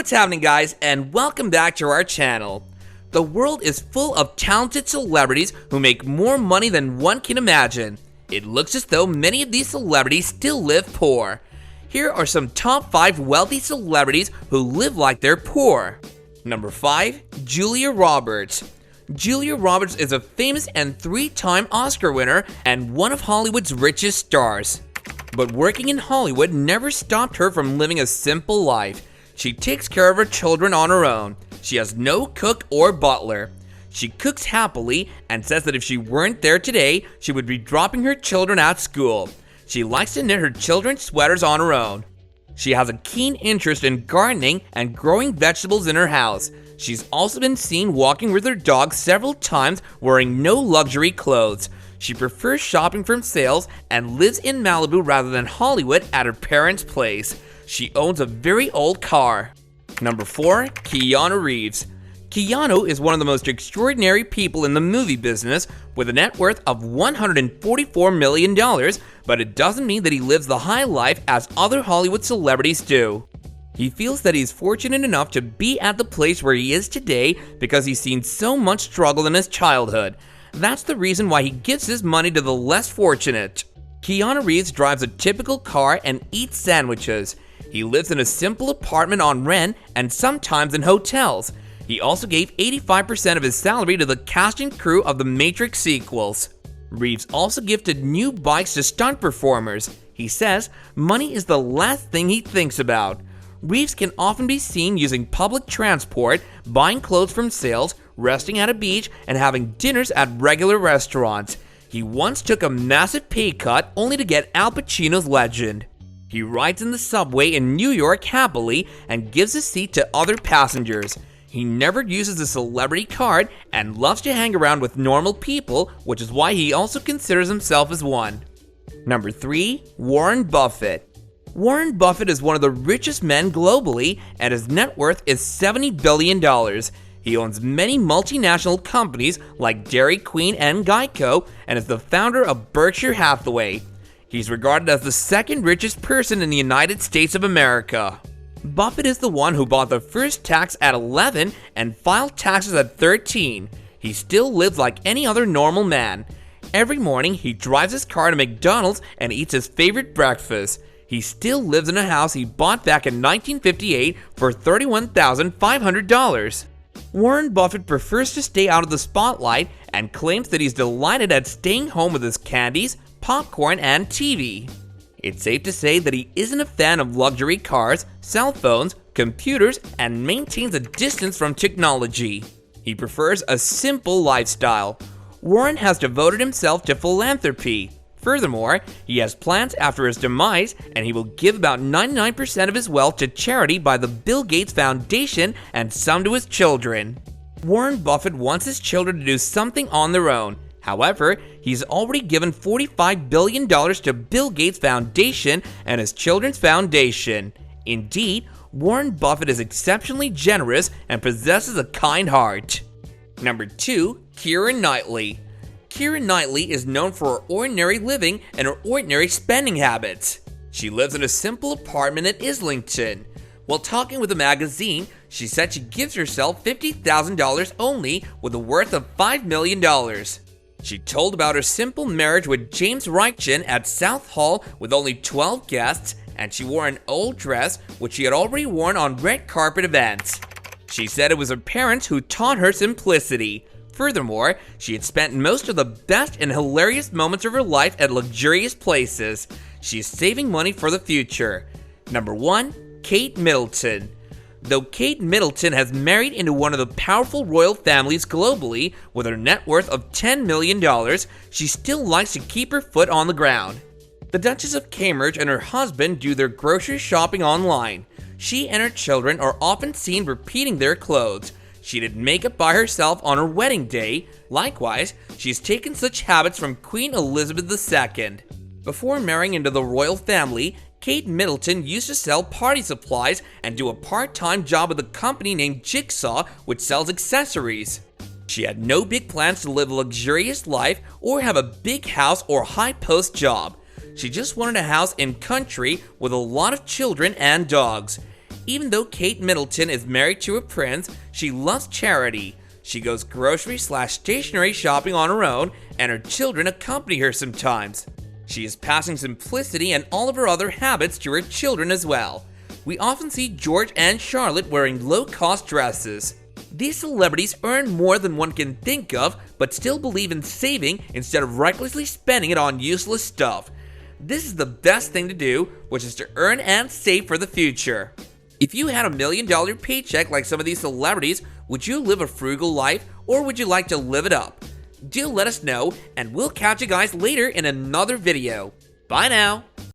what's happening, guys, and welcome back to our channel. The world is full of talented celebrities who make more money than one can imagine. It looks as though many of these celebrities still live poor. Here are some top 5 wealthy celebrities who live like they're poor. Number 5. Julia Roberts. Julia Roberts is a famous and 3-time Oscar winner and one of Hollywood's richest stars. But working in Hollywood never stopped her from living a simple life. She takes care of her children on her own. She has no cook or butler. She cooks happily and says that if she weren't there today, she would be dropping her children at school. She likes to knit her children's sweaters on her own. She has a keen interest in gardening and growing vegetables in her house. She's also been seen walking with her dog several times wearing no luxury clothes. She prefers shopping from sales and lives in Malibu rather than Hollywood at her parents' place. She owns a very old car. Number 4. Keanu Reeves. Keanu is one of the most extraordinary people in the movie business with a net worth of $144 million, but it doesn't mean that he lives the high life as other Hollywood celebrities do. He feels that he's fortunate enough to be at the place where he is today because he's seen so much struggle in his childhood. That's the reason why he gives his money to the less fortunate. Keanu Reeves drives a typical car and eats sandwiches. He lives in a simple apartment on rent and sometimes in hotels. He also gave 85% of his salary to the cast and crew of the Matrix sequels. Reeves also gifted new bikes to stunt performers. He says money is the last thing he thinks about. Reeves can often be seen using public transport, buying clothes from sales, resting at a beach, and having dinners at regular restaurants. He once took a massive pay cut only to get Al Pacino's Legend. He rides in the subway in New York happily and gives a seat to other passengers. He never uses a celebrity card and loves to hang around with normal people, which is why he also considers himself as one. Number 3. Warren Buffett. Warren Buffett is one of the richest men globally, and his net worth is $70 billion. He owns many multinational companies like Dairy Queen and Geico, and is the founder of Berkshire Hathaway. He's regarded as the second richest person in the United States of America. Buffett is the one who bought the first tax at 11 and filed taxes at 13. He still lives like any other normal man. Every morning, he drives his car to McDonald's and eats his favorite breakfast. He still lives in a house he bought back in 1958 for $31,500. Warren Buffett prefers to stay out of the spotlight and claims that he's delighted at staying home with his candies, popcorn, and TV. It's safe to say that he isn't a fan of luxury cars, cell phones, computers, and maintains a distance from technology. He prefers a simple lifestyle. Warren has devoted himself to philanthropy. Furthermore, he has plans after his demise, and he will give about 99% of his wealth to charity by the Bill Gates Foundation and some to his children. Warren Buffett wants his children to do something on their own. However, he's already given $45 billion to Bill Gates Foundation and his children's foundation. Indeed, Warren Buffett is exceptionally generous and possesses a kind heart. Number 2. Keira Knightley. Keira Knightley is known for her ordinary living and her ordinary spending habits. She lives in a simple apartment in Islington. While talking with a magazine, she said she gives herself $50,000 only with a worth of $5 million. She told about her simple marriage with James Reichen at South Hall with only 12 guests, and she wore an old dress which she had already worn on red carpet events. She said it was her parents who taught her simplicity. Furthermore, she had spent most of the best and hilarious moments of her life at luxurious places. She's saving money for the future. Number 1. Kate Middleton. Though Kate Middleton has married into one of the powerful royal families globally with her net worth of $10 million, she still likes to keep her foot on the ground. The Duchess of Cambridge and her husband do their grocery shopping online. She and her children are often seen repeating their clothes. She did makeup by herself on her wedding day. Likewise, she's taken such habits from Queen Elizabeth II. Before marrying into the royal family, Kate Middleton used to sell party supplies and do a part-time job with a company named Jigsaw, which sells accessories. She had no big plans to live a luxurious life or have a big house or high-post job. She just wanted a house in country with a lot of children and dogs. Even though Kate Middleton is married to a prince, she loves charity. She goes grocery/stationery shopping on her own, and her children accompany her sometimes. She is passing simplicity and all of her other habits to her children as well. We often see George and Charlotte wearing low-cost dresses. These celebrities earn more than one can think of, but still believe in saving instead of recklessly spending it on useless stuff. This is the best thing to do, which is to earn and save for the future. If you had $1 million paycheck like some of these celebrities, would you live a frugal life, or would you like to live it up? Do let us know, and we'll catch you guys later in another video. Bye now!